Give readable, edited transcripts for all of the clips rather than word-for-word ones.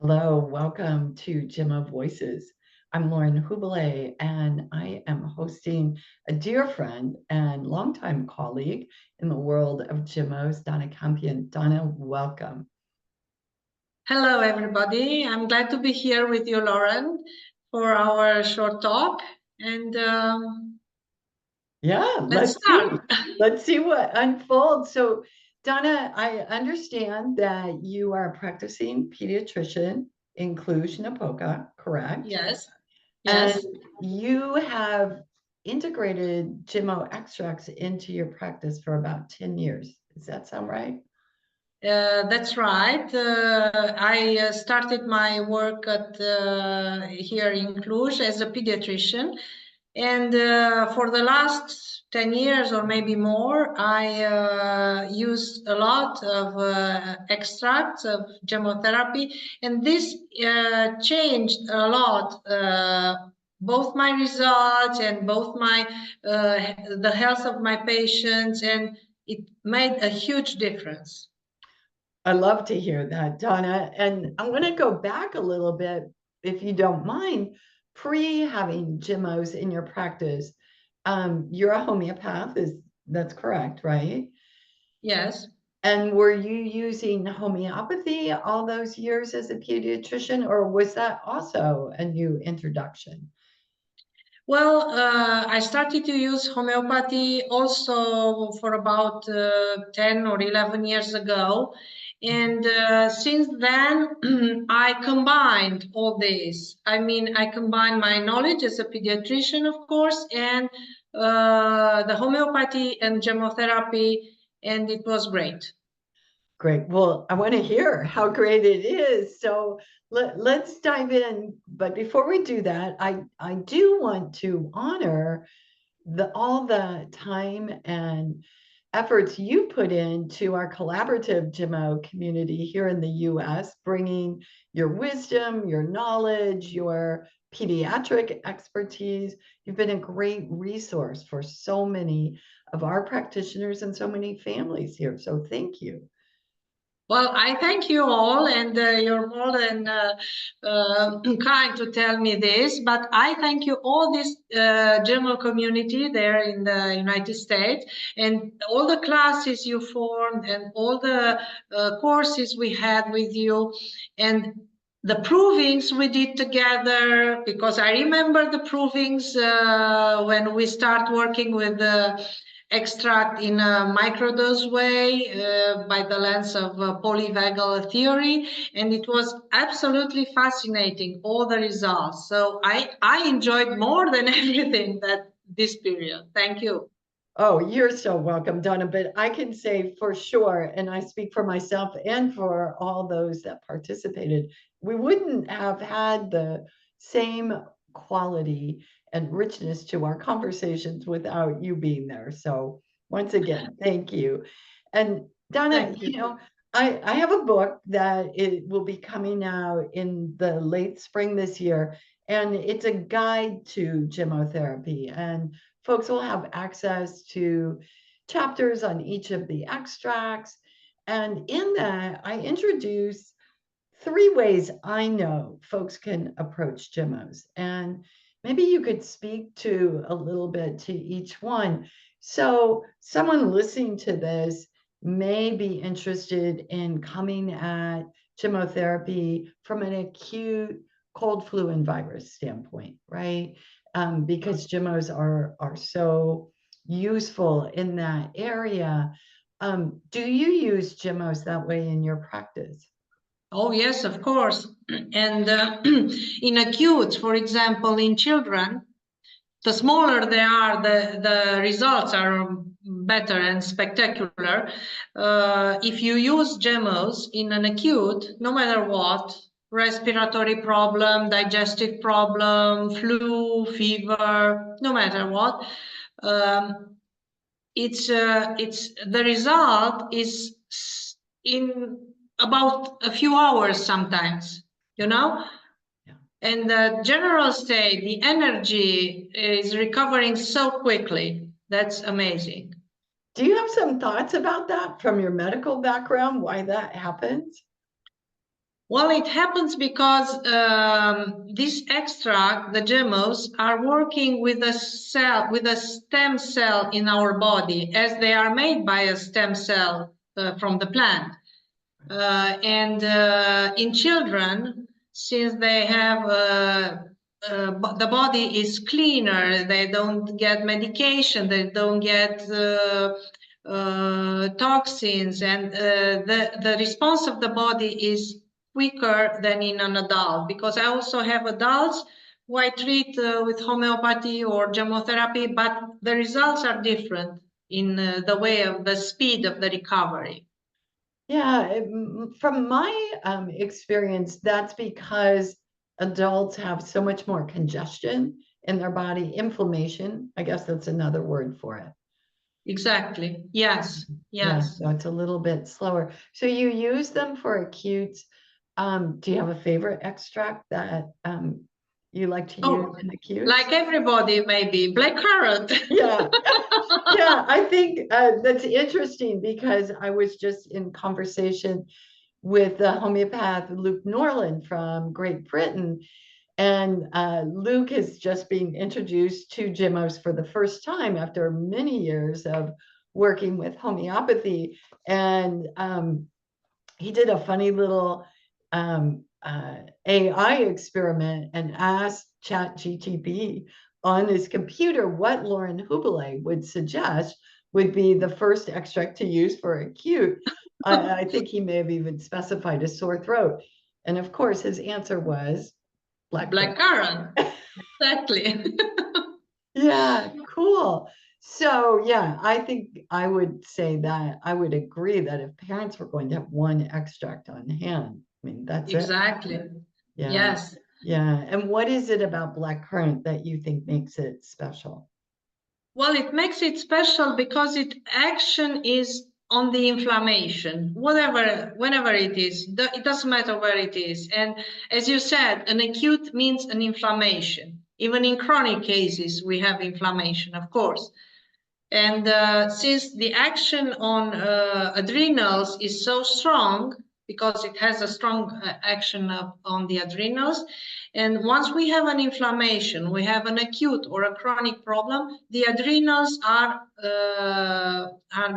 Hello, welcome to Gemmos Voices. I'm Lauren Hubele, and I am hosting a dear friend and longtime colleague in the world of Gemmos, Donna Campean. Donna, welcome. Hello, everybody. I'm glad to be here with you, Lauren, for our short talk. And Yeah, let's start. Let's see what unfolds. So, Donna, I understand that you are a practicing pediatrician in Cluj-Napoca, correct? Yes, And yes. you have integrated Gemmo extracts into your practice for about 10 years. Does that sound right? That's right. I started my work at here in Cluj as a pediatrician. And for the last 10 years or maybe more, I used a lot of extracts of gemmotherapy, and this changed a lot, both my results and both my the health of my patients, and it made a huge difference. I love to hear that, Donna. And I want to go back a little bit, if you don't mind, pre having Gemmos in your practice. You're a homeopath, that's correct, right? Yes. And were you using homeopathy all those years as a pediatrician, or was that also a new introduction? Well, I started to use homeopathy also for about 10 or 11 years ago. And since then, I combined all this. I mean, I combined my knowledge as a pediatrician, of course, and the homeopathy and gemmotherapy, and it was great. Great. Well, I want to hear how great it is. So let's dive in. But before we do that, I do want to honor all the time and efforts you put into our collaborative Gemmo community here in the US, bringing your wisdom, your knowledge, your pediatric expertise. You've been a great resource for so many of our practitioners and so many families here. So thank you. Well, I thank you all, and you're more than kind to tell me this, but I thank you all this general community there in the United States, and all the classes you formed, and all the courses we had with you, and the provings we did together, because I remember the provings when we start working with the extract in a microdose way by the lens of polyvagal theory, and it was absolutely fascinating, all the results. So I enjoyed more than everything that this period. Thank you. Oh, you're so welcome, Donna. But I can say for sure, and I speak for myself and for all those that participated, we wouldn't have had the same quality and richness to our conversations without you being there. So once again, thank you. And Donna, Thank you. I have a book that it will be coming out in the late spring this year, and it's a guide to gemmotherapy. And folks will have access to chapters on each of the extracts. And in that, I introduce 3 ways I know folks can approach Gemmos. And maybe you could speak to a little bit to each one. So, someone listening to this may be interested in coming at gemmotherapy from an acute cold, flu, and virus standpoint, right? Because Gemmos are so useful in that area. Do you use Gemmos that way in your practice? Oh, yes, of course. And in acute, for example, in children, the smaller they are, the results are better and spectacular. If you use Gemmos in an acute, no matter what, respiratory problem, digestive problem, flu, fever, no matter what, um, it's the result is in about a few hours sometimes, you know. And the general state, the energy is recovering so quickly. That's amazing. Do you have some thoughts about that from your medical background, why that happens? Well, it happens because this extract, the Gemmos, are working with a cell, with a stem cell in our body, as they are made by a stem cell from the plant. In children, since they have the body is cleaner, they don't get medication, they don't get toxins, and the response of the body is quicker than in an adult. Because I also have adults who I treat with homeopathy or gemmotherapy, but the results are different in the way of the speed of the recovery. Yeah, from my experience, that's because adults have so much more congestion in their body, inflammation. I guess that's another word for it. Exactly. Yes. Yeah, Yes. so it's a little bit slower. So you use them for acute. Do you have a favorite extract that you like to use in acute? Like everybody, maybe blackcurrant. Yeah. Yeah, I think that's interesting because I was just in conversation with the homeopath Luke Norland from Great Britain. And Luke is just being introduced to Gemmos for the first time after many years of working with homeopathy. And he did a funny little AI experiment and asked ChatGTP on his computer what Lauren Hubele would suggest would be the first extract to use for acute. I think he may have even specified a sore throat. And of course, his answer was blackcurrant. Exactly. Yeah, cool. So, yeah, I think I would say that I would agree that if parents were going to have one extract on hand, I mean, that's it. Exactly. Yeah. Yes. Yeah. And what is it about blackcurrant that you think makes it special? Well, it makes it special because its action is on the inflammation, whenever it is. It doesn't matter where it is. And as you said, an acute means an inflammation. Even in chronic cases, we have inflammation, of course. And since the action on adrenals is so strong, because it has a strong action on the adrenals, and once we have an inflammation, we have an acute or a chronic problem, the adrenals are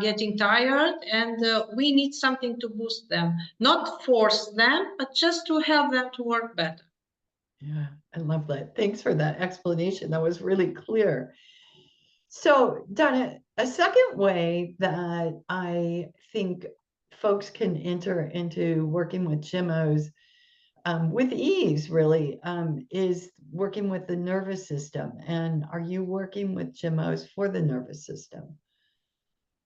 getting tired, and we need something to boost them, not force them, but just to help them to work better. Yeah, I love that. Thanks for that explanation. That was really clear. So, Donna, a second way that I think folks can enter into working with Gemmos with ease, really, is working with the nervous system. And are you working with Gemmos for the nervous system?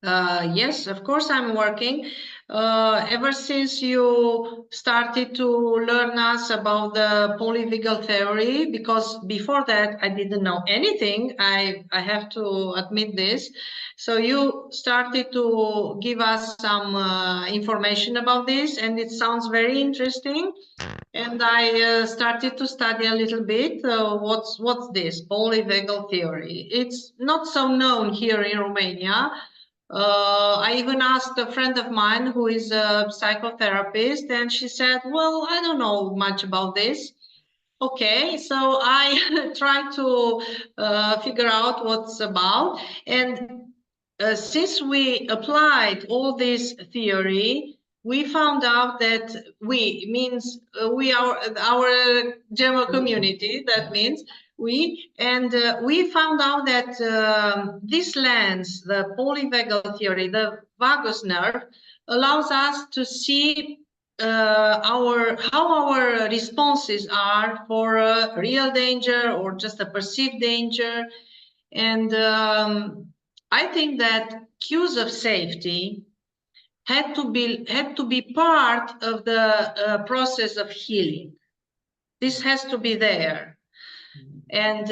Yes, of course I'm working. Ever since you started to learn us about the polyvagal theory, because before that I didn't know anything, I have to admit this. So you started to give us some information about this, and it sounds very interesting. And I started to study a little bit. What's this polyvagal theory? It's not so known here in Romania. I even asked a friend of mine who is a psychotherapist, and she said, well, I don't know much about this. Okay, so I tried to figure out what's about. And since we applied all this theory, we found out that we means we are our Gemmo community. That means we found out that this lens, the polyvagal theory, the vagus nerve, allows us to see how our responses are for a real danger or just a perceived danger. And I think that cues of safety had to be part of the process of healing. This has to be there. And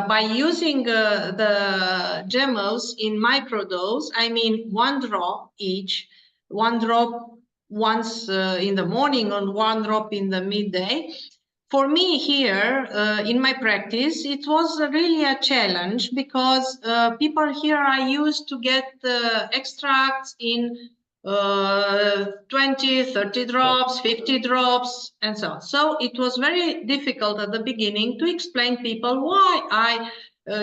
by using the Gemmos in microdose, I mean 1 drop each, 1 drop once in the morning and 1 drop in the midday. For me here in my practice, it was really a challenge because people here are used to get extracts in 20, 30 drops, 50 drops, and so on. So it was very difficult at the beginning to explain people why I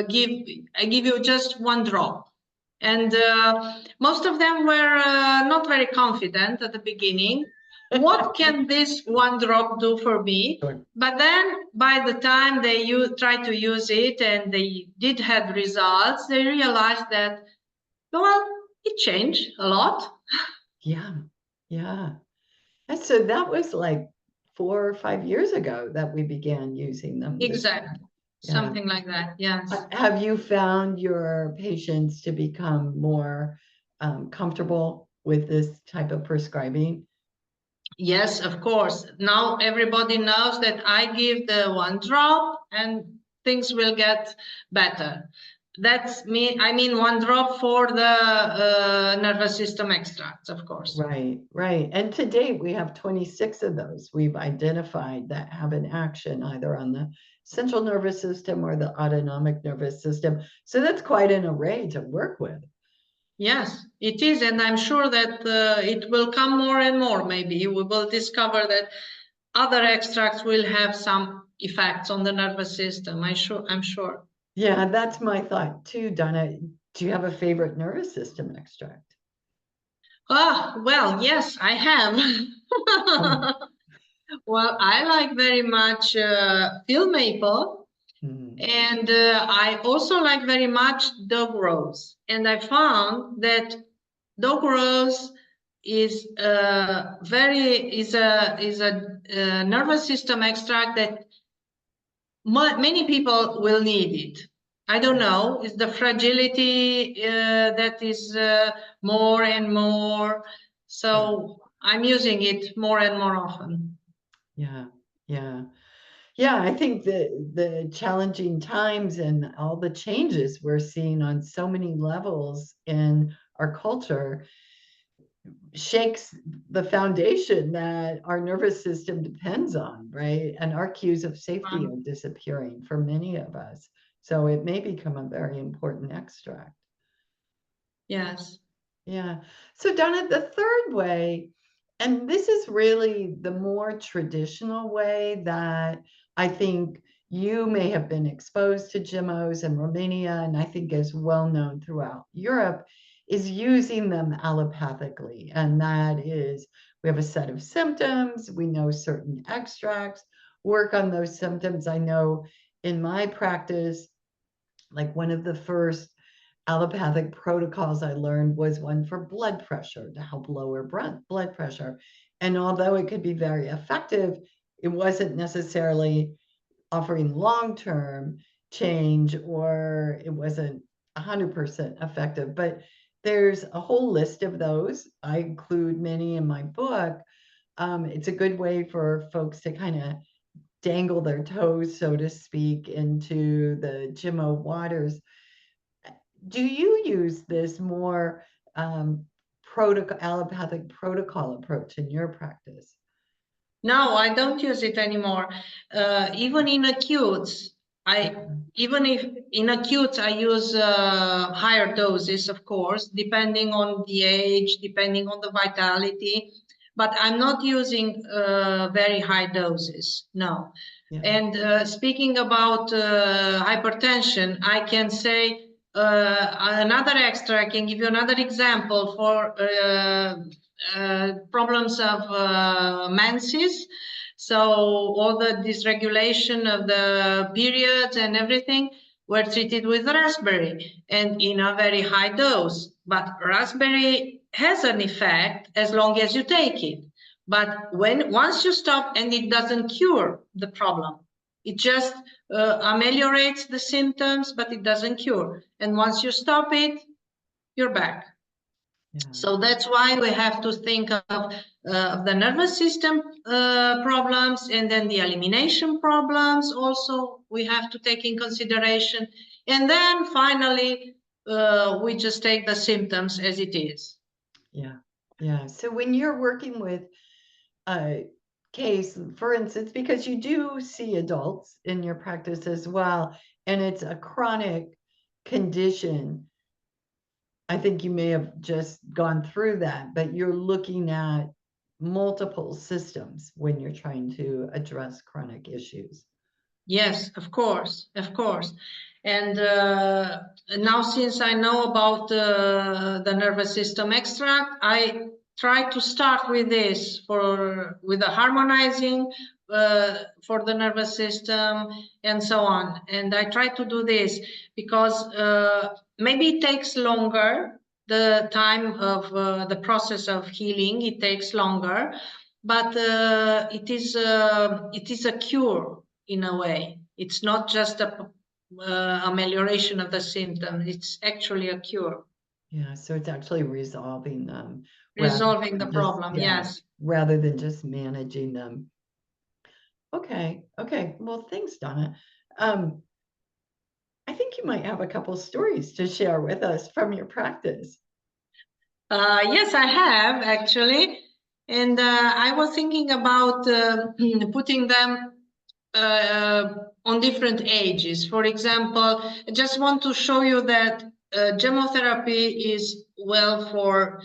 give you just one drop. And most of them were not very confident at the beginning. What can this one drop do for me? Sure. But then by the time they tried to use it and they did have results, they realized that, well, it changed a lot. Yeah, yeah. And so that was like 4 or 5 years ago that we began using them. Exactly. Yeah. Something like that. Yes. Have you found your patients to become more comfortable with this type of prescribing? Yes, of course. Now everybody knows that I give the one drop and things will get better. That's me. I mean, one drop for the nervous system extracts, of course. Right, right. And to date, we have 26 of those we've identified that have an action either on the central nervous system or the autonomic nervous system. So that's quite an array to work with. Yes, it is. And I'm sure that it will come more and more. Maybe we will discover that other extracts will have some effects on the nervous system. I'm sure. Yeah, that's my thought too, Donna. Do you have a favorite nervous system extract? Ah, well, yes, I have. Oh. Well, I like very much field maple, Hmm. and I also like very much dog rose. And I found that dog rose is a nervous system extract that many people will need it. I don't know. It's the fragility that is more and more. Yeah, So I'm using it more and more often. yeah, yeah. Yeah, I think the challenging times and all the changes we're seeing on so many levels in our culture shakes the foundation that our nervous system depends on, right? And our cues of safety are disappearing for many of us. So it may become a very important extract. Yes. Yeah. So Donna, the third way, and this is really the more traditional way that I think you may have been exposed to Gemmos in Romania, and I think is well known throughout Europe, is using them allopathically. And that is, we have a set of symptoms, we know certain extracts, work on those symptoms. I know in my practice, like one of the first allopathic protocols I learned was one for blood pressure to help lower blood pressure. And although it could be very effective, it wasn't necessarily offering long-term change, or it wasn't 100% effective. But there's a whole list of those. I include many in my book. It's a good way for folks to kind of dangle their toes, so to speak, into the Gemmo waters. Do you use this more allopathic protocol approach in your practice? No, I don't use it anymore. Even in acutes, even if in acutes I use higher doses, of course, depending on the age, depending on the vitality. But I'm not using very high doses. No. Yeah. And speaking about hypertension, I can say another extra. I can give you another example for problems of menses. So all the dysregulation of the periods and everything were treated with raspberry and in a very high dose. But raspberry has an effect as long as you take it. But once you stop, and it doesn't cure the problem, it just ameliorates the symptoms, but it doesn't cure. And once you stop it, you're back. Yeah. So that's why we have to think of the nervous system problems, and then the elimination problems also we have to take in consideration. And then finally, we just take the symptoms as it is. Yeah. Yeah. So when you're working with a case, for instance, because you do see adults in your practice as well, and it's a chronic condition, I think you may have just gone through that, but you're looking at multiple systems when you're trying to address chronic issues. Yes, of course, of course. And now, since I know about the nervous system extract, I try to start with this with the harmonizing for the nervous system and so on. And I try to do this because maybe it takes longer, the time of the process of healing. It takes longer, but it is a cure in a way. It's not just a amelioration of the symptom. It's actually a cure. Yeah, so it's actually resolving them Resolving the than just, problem, yeah, yes. rather than just managing them. Okay, okay. Well, thanks, Donna. I think you might have a couple stories to share with us from your practice. Yes, I have actually. And I was thinking about putting them on different ages. For example, I just want to show you that gemmotherapy is well for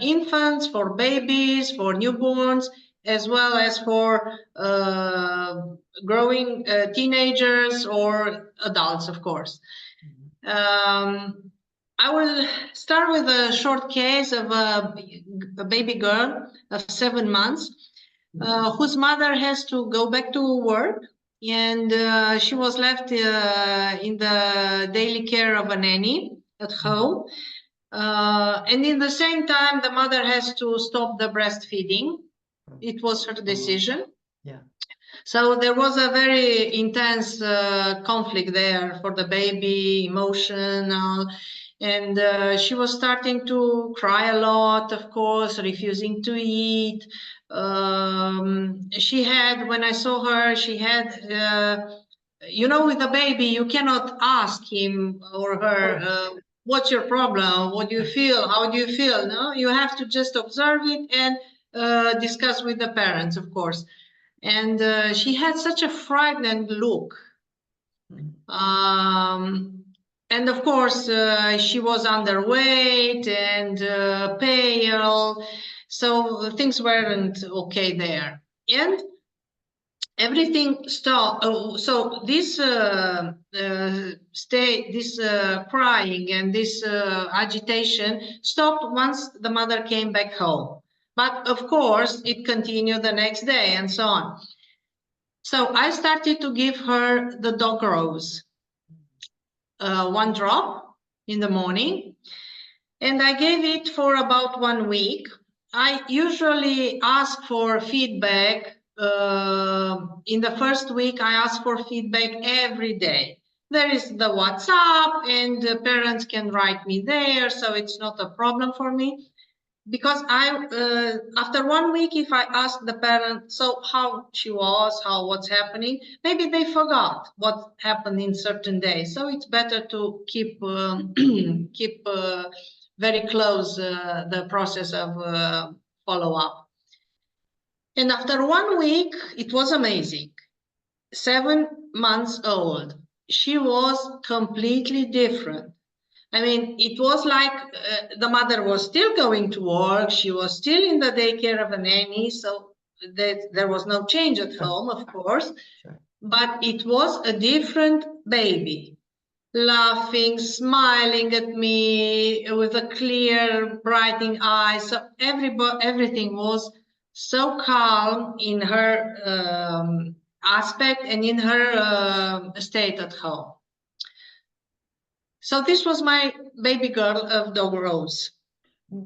infants, for babies, for newborns, as well as for growing teenagers or adults, of course. I will start with a short case of a baby girl of 7 months whose mother has to go back to work, and she was left in the daily care of a nanny at home. And in the same time, the mother has to stop the breastfeeding. It was her decision. Yeah. So there was a very intense conflict there for the baby, emotional, and she was starting to cry a lot, of course, refusing to eat. She had, when I saw her, she had, with a baby, you cannot ask him or her, what's your problem? What do you feel? How do you feel? No, you have to just observe it and discuss with the parents, of course. And she had such a frightened look. And of course, she was underweight and pale, so things weren't okay there. And everything stopped. So this this crying and this agitation stopped once the mother came back home. But of course, it continued the next day and so on. So I started to give her the dog rose, 1 drop in the morning, and I gave it for about 1 week. I usually ask for feedback. In the first week, I ask for feedback every day. There is the WhatsApp, and the parents can write me there, so it's not a problem for me. Because after 1 week, if I ask the parent, so how she was, what's happening, maybe they forgot what happened in certain days. So it's better to keep keep very close the process of follow up. And after 1 week, it was amazing. 7 months old, she was completely different. I mean, it was like the mother was still going to work. She was still in the daycare of a nanny. So there was no change at home, of course. Sure. But it was a different baby, laughing, smiling at me with a clear, brightening eyes. So everything was so calm in her aspect and in her state at home. So this was my baby girl of dog rose.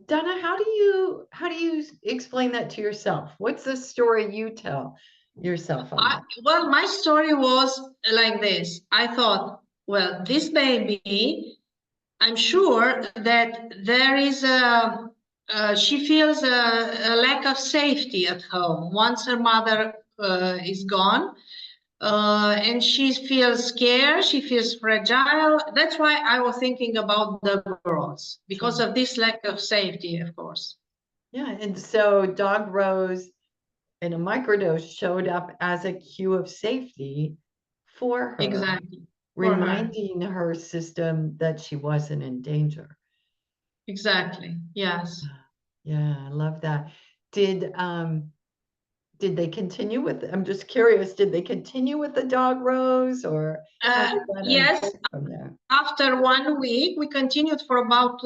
Donna, how do you explain that to yourself? What's the story you tell yourself on that? Well, my story was like this. I thought, well, this baby, I'm sure that there is she feels a lack of safety at home once her mother is gone. And she feels scared, she feels fragile. That's why I was thinking about the girls, because of this lack of safety, of course. Yeah, and so Dog Rose in a microdose showed up as a cue of safety for her. Exactly. Reminding her system that she wasn't in danger. Exactly. Yes. Yeah, I love that. Did they continue with, I'm just curious, did they continue with the dog Rose, or how did that Yes. unfold from there? After 1 week, we continued for about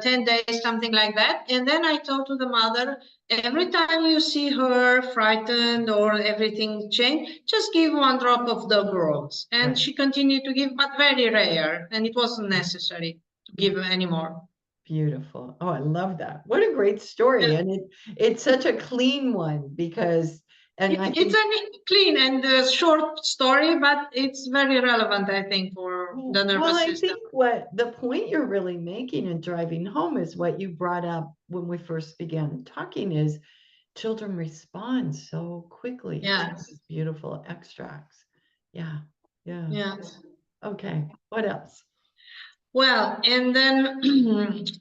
10 days, something like that. And then I told to the mother, every time you see her frightened or everything changed, just give 1 drop of the Rose. And Right. she continued to give, but very rare. And it wasn't necessary to give anymore. Beautiful. Oh, I love that. What a great story. Yeah. And it's such a clean one because, and I It's think, a clean and short story, but it's very relevant, I think, for the well, nervous I system. think what the point you're really making and driving home is what you brought up when we first began talking is children respond so quickly to Yes. these beautiful extracts. Yeah. Yeah. Yes. Okay. What else? Well, and then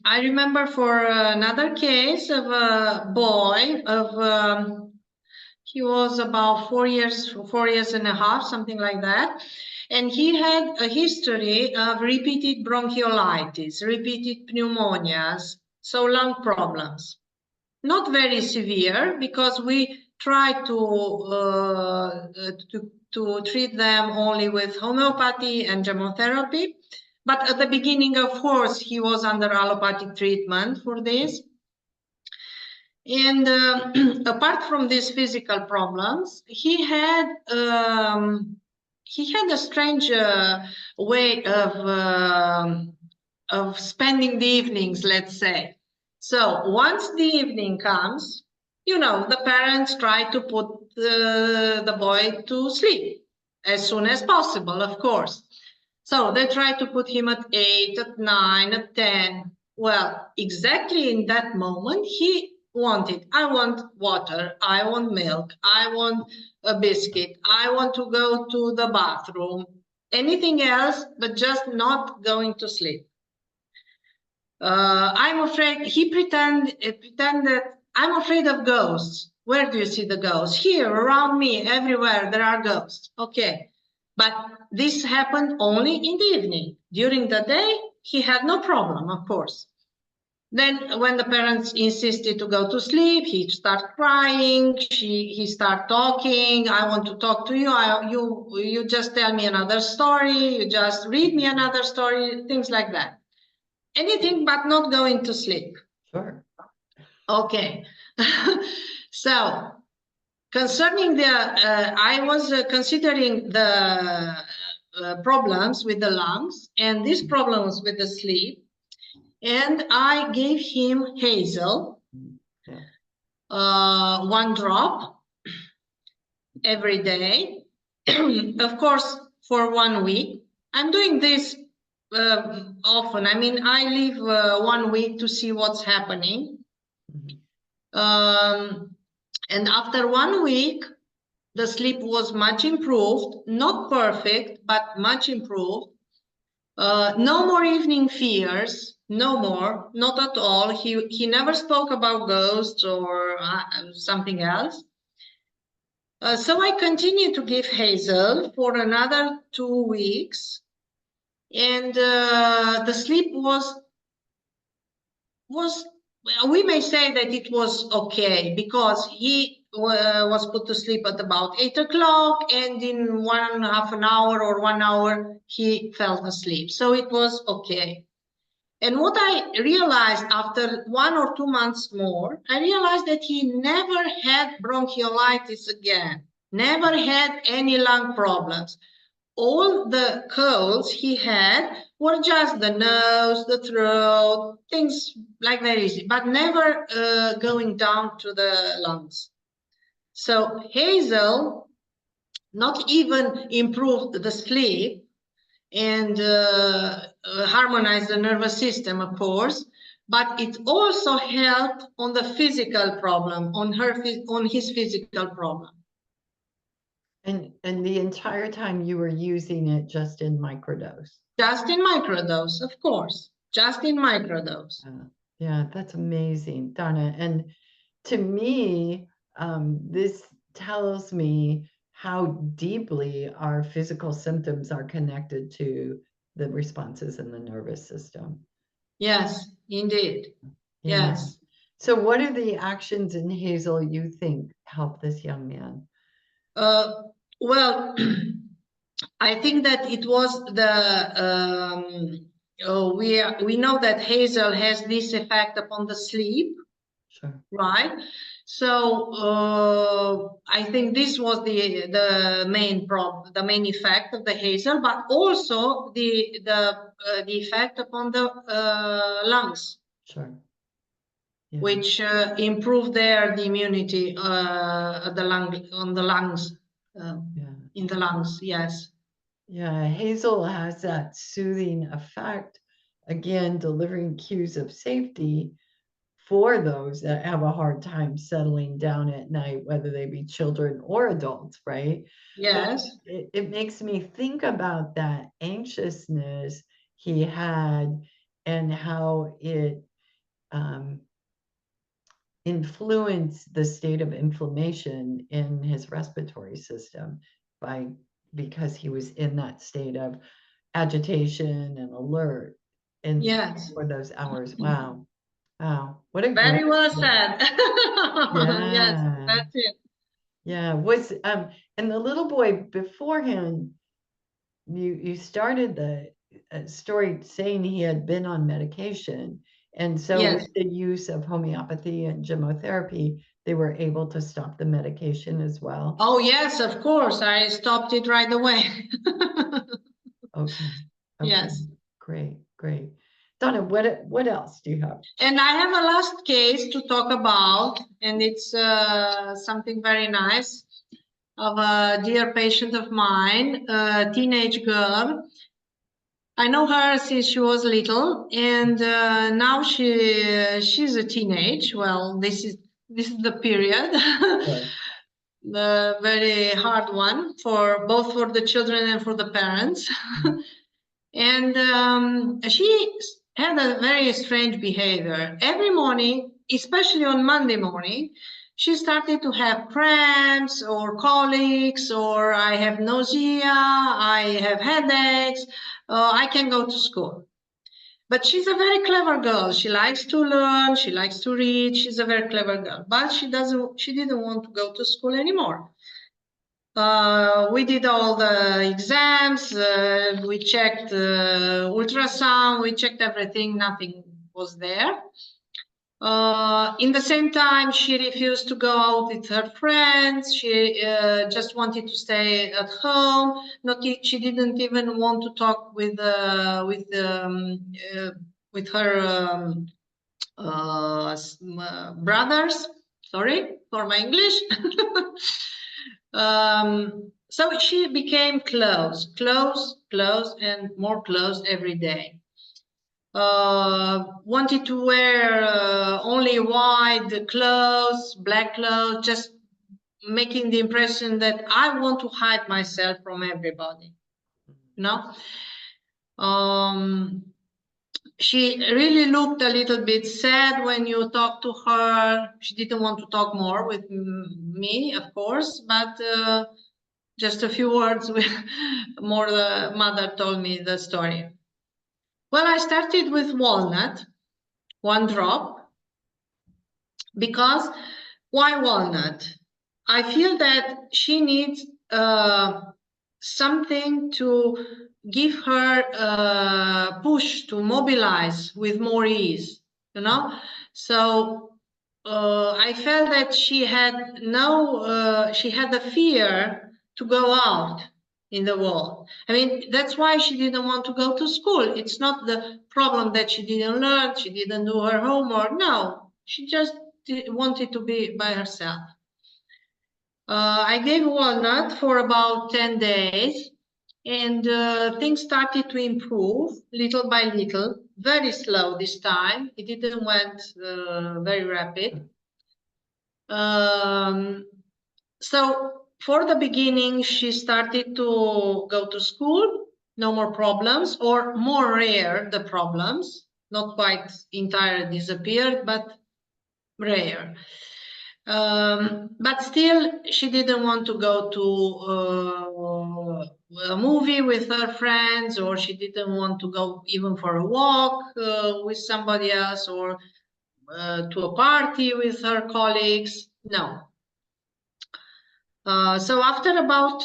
I remember for another case of a boy of he was about 4 years and a half, something like that, and he had a history of repeated bronchiolitis, repeated pneumonias, so lung problems. Not very severe because we try to treat them only with homeopathy and gemmotherapy. But at the beginning, of course, he was under allopathic treatment for this. And apart from these physical problems, he had a strange way of spending the evenings, let's say. So once the evening comes, the parents try to put the boy to sleep as soon as possible, of course. So they try to put him at 8, at 9, at 10. Well, exactly in that moment, he wanted, I want water, I want milk, I want a biscuit, I want to go to the bathroom, anything else, but just not going to sleep. I'm afraid, he pretended, I'm afraid of ghosts. Where do you see the ghosts? Here, around me, everywhere, there are ghosts. Okay. But this happened only in the evening. During the day, he had no problem, of course. Then when the parents insisted to go to sleep, he started crying, he started talking, I want to talk to you, you just tell me another story, you just read me another story, things like that. Anything but not going to sleep. Sure. Okay. So concerning I was considering the problems with the lungs and these problems with the sleep, and I gave him hazel, Yeah. 1 drop every day, of course, for 1 week. I'm doing this often. I mean, I leave 1 week to see what's happening. And after 1 week, the sleep was much improved, not perfect, but much improved. No more evening fears, no more, not at all. He never spoke about ghosts or something else. So I continued to give hazel for another 2 weeks, and the sleep was we may say that it was okay because he was put to sleep at about 8 o'clock, and in 1/2 an hour or 1 hour he fell asleep, so it was okay. And what I realized after 1 or 2 months more, I realized that he never had bronchiolitis again, never had any lung problems. All the colds he had were just the nose, the throat, things like that easy, but never going down to the lungs. So hazel not even improved the sleep and harmonized the nervous system, of course, but it also helped on the physical problem, on his physical problem. And the entire time you were using it just in microdose. Just in microdose, of course. Just in microdose. Yeah, that's amazing, Donna. And to me, this tells me how deeply our physical symptoms are connected to the responses in the nervous system. Yes, indeed. Yeah. Yes. So what are the actions in Hazel you think help this young man? Well, I think that it was we know that Hazel has this effect upon the sleep, Sure. right? So I think this was the main problem, the main effect of the Hazel, but also the effect upon the lungs, Sure. Yeah. which improve the immunity on the lungs, Yeah. in the lungs. Yes. Yeah. Hazel has that soothing effect, again, delivering cues of safety for those that have a hard time settling down at night, whether they be children or adults, right? But Yes. it makes me think about that anxiousness he had and how it um, influence the state of inflammation in his respiratory system by because he was in that state of agitation and alert and Yes. for those hours. Wow. Wow. What a great Very well story. said. Yes, Yeah. that's it. Yeah. Was and the little boy beforehand, you started the story saying he had been on medication. And so with Yes. the use of homeopathy and gemmotherapy, they were able to stop the medication as well. Oh, yes, of course. I stopped it right away. Okay. Okay. Yes. Great. Great. Donna, what else do you have? And I have a last case to talk about, and it's something very nice of a dear patient of mine, a teenage girl. I know her since she was little, and now she's a teenage. Well, this is the period. Sure. The very hard one for both for the children and for the parents. And she had a very strange behavior. Every morning, especially on Monday morning, she started to have cramps or colics, or I have nausea, I have headaches, I can go to school. But she's a very clever girl. She likes to learn, she likes to read, she's a very clever girl. But she didn't want to go to school anymore. We did all the exams, we checked ultrasound, we checked everything, nothing was there. In the same time, she refused to go out with her friends. She just wanted to stay at home. She didn't even want to talk with her brothers. Sorry for my English. So she became close, and more close every day. Wanted to wear only white clothes, black clothes, just making the impression that I want to hide myself from everybody. You know? She really looked a little bit sad when you talked to her. She didn't want to talk more with me, of course, but just a few words more. The mother told me the story. Well, I started with walnut, 1 drop, because why walnut? I feel that she needs something to give her a push to mobilize with more ease, you know. So I felt that she had a fear to go out in the world. I mean, that's why she didn't want to go to school. It's not the problem that she didn't learn, she didn't do her homework. No, she just wanted to be by herself. I gave walnut for about 10 days, and things started to improve little by little, very slow this time. It didn't went very rapid. So for the beginning, she started to go to school, no more problems, or more rare the problems, not quite entirely disappeared, but rare. But still, she didn't want to go a movie with her friends, or she didn't want to go even for a walk with somebody else, or to a party with her colleagues. No. So after about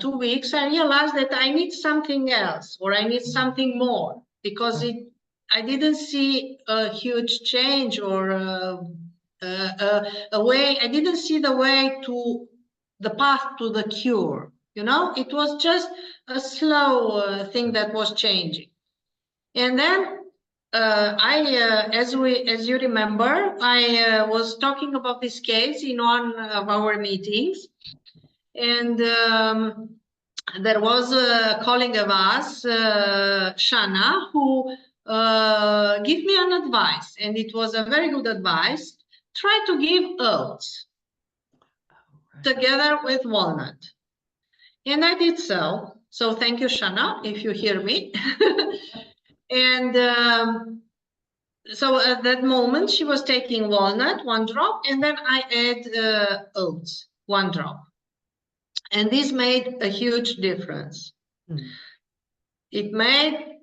2 weeks, I realized that I need something else, or I need something more, because I didn't see a huge change, or a way. I didn't see the way to the path to the cure. You know, it was just a slow thing that was changing. And then as you remember, I was talking about this case in one of our meetings. And there was a colleague of us, Shana, who gave me an advice, and it was a very good advice. Try to give oats together with walnut. And I did so. So thank you, Shana, if you hear me. And so at that moment, she was taking walnut, 1 drop, and then I add oats, 1 drop. And this made a huge difference. It made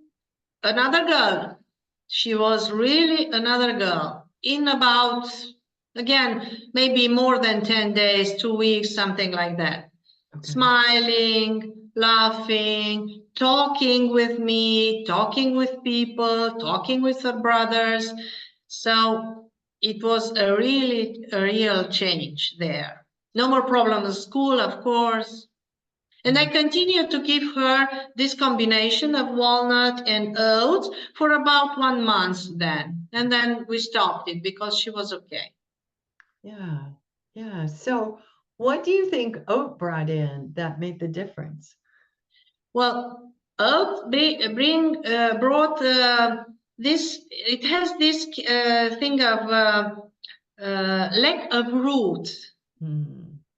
another girl. She was really another girl. In about, again, maybe more than 10 days, 2 weeks, something like that. Okay. Smiling, laughing, talking with me, talking with people, talking with her brothers. So it was a real change there. No more problems at school, of course. And I continued to give her this combination of walnut and oats for about 1 month then. And then we stopped it because she was okay. Yeah, yeah. So what do you think oat brought in that made the difference? Well, oat brought this, it has this thing of lack of roots.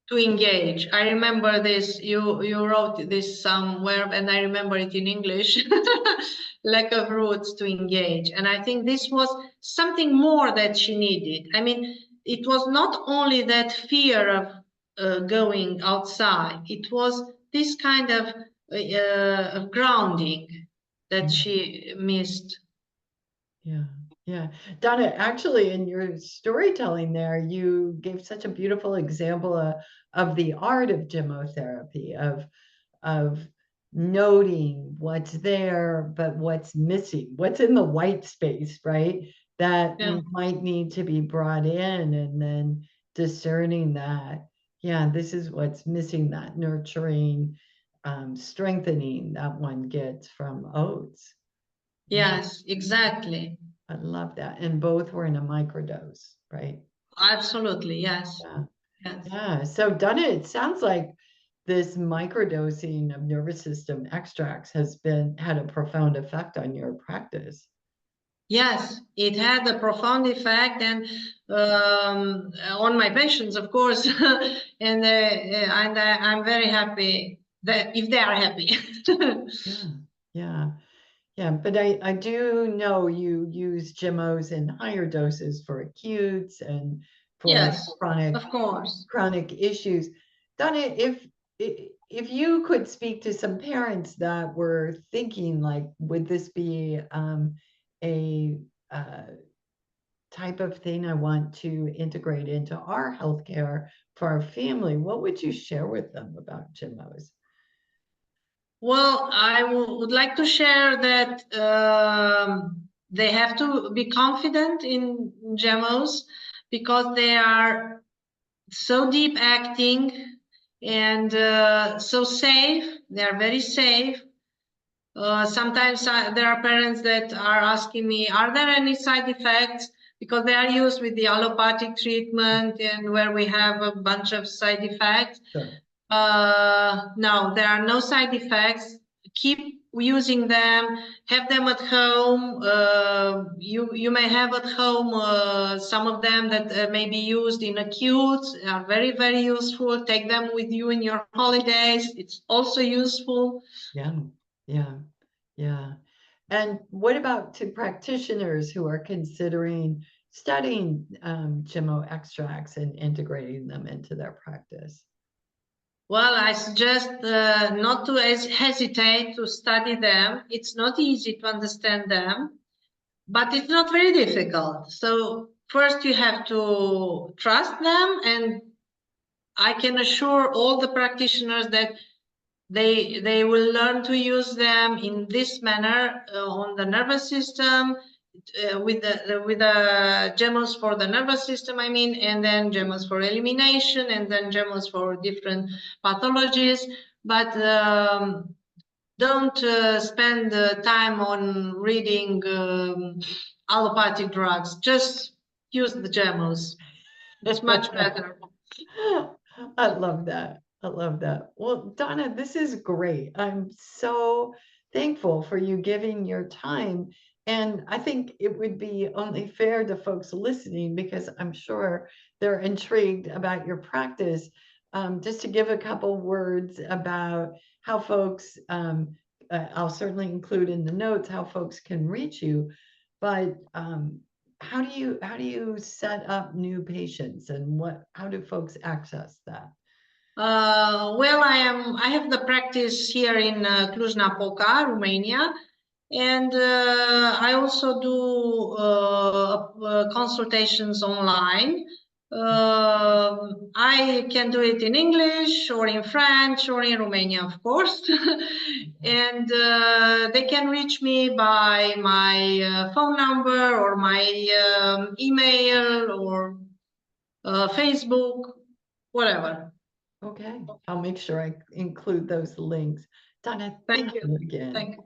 To engage. I remember this, you wrote this somewhere, and I remember it in English. Lack of roots to engage. And I think this was something more that she needed. I mean, it was not only that fear of going outside, it was this kind of grounding that she missed. Yeah. Yeah. Donna, actually, in your storytelling there, you gave such a beautiful example of the art of gemmotherapy, of noting what's there, but what's missing, what's in the white space, right? That might need to be brought in, and then discerning that, yeah, this is what's missing, that nurturing, strengthening that one gets from oats. Yes, exactly. I love that. And both were in a microdose, right? Absolutely, yes. Yeah. Yes. Yeah. So Donna, it sounds like this microdosing of nervous system extracts has had a profound effect on your practice. Yes, it had a profound effect, and on my patients, of course, and I'm very happy that if they are happy. Yeah, yeah. Yeah, but I do know you use Gemmos in higher doses for acutes and for Yes, chronic, of course. chronic issues. Donna, if you could speak to some parents that were thinking like, would this be a type of thing I want to integrate into our healthcare for our family, what would you share with them about Gemmos? Well, I would like to share that they have to be confident in Gemmos, because they are so deep acting and so safe. They are very safe. Sometimes there are parents that are asking me, are there any side effects? Because they are used with the allopathic treatment, and where we have a bunch of side effects. Sure. No, there are no side effects. Keep using them. Have them at home. You may have at home some of them that may be used in acute. Are very useful. Take them with you in your holidays. It's also useful. Yeah, yeah, yeah. And what about to practitioners who are considering studying Gemmo extracts and integrating them into their practice? Well, I suggest not to hesitate to study them. It's not easy to understand them, but it's not very difficult. So first you have to trust them, and I can assure all the practitioners that they will learn to use them in this manner on the nervous system, with the Gemmos for the nervous system, I mean, and then Gemmos for elimination, and then Gemmos for different pathologies. But don't spend time on reading allopathic drugs. Just use the Gemmos. It's much better. I love that. I love that. Well, Donna, this is great. I'm so thankful for you giving your time. And I think it would be only fair to folks listening, because I'm sure they're intrigued about your practice, just to give a couple words about how folks, I'll certainly include in the notes how folks can reach you. But how do you set up new patients, and how do folks access that? Well, I have the practice here in Cluj-Napoca, Romania, and I also do consultations online. I can do it in English or in French or in Romania, of course. And they can reach me by my phone number or my email or Facebook, whatever. Okay, I'll make sure I include those links. Donna, thank you again. Thank you.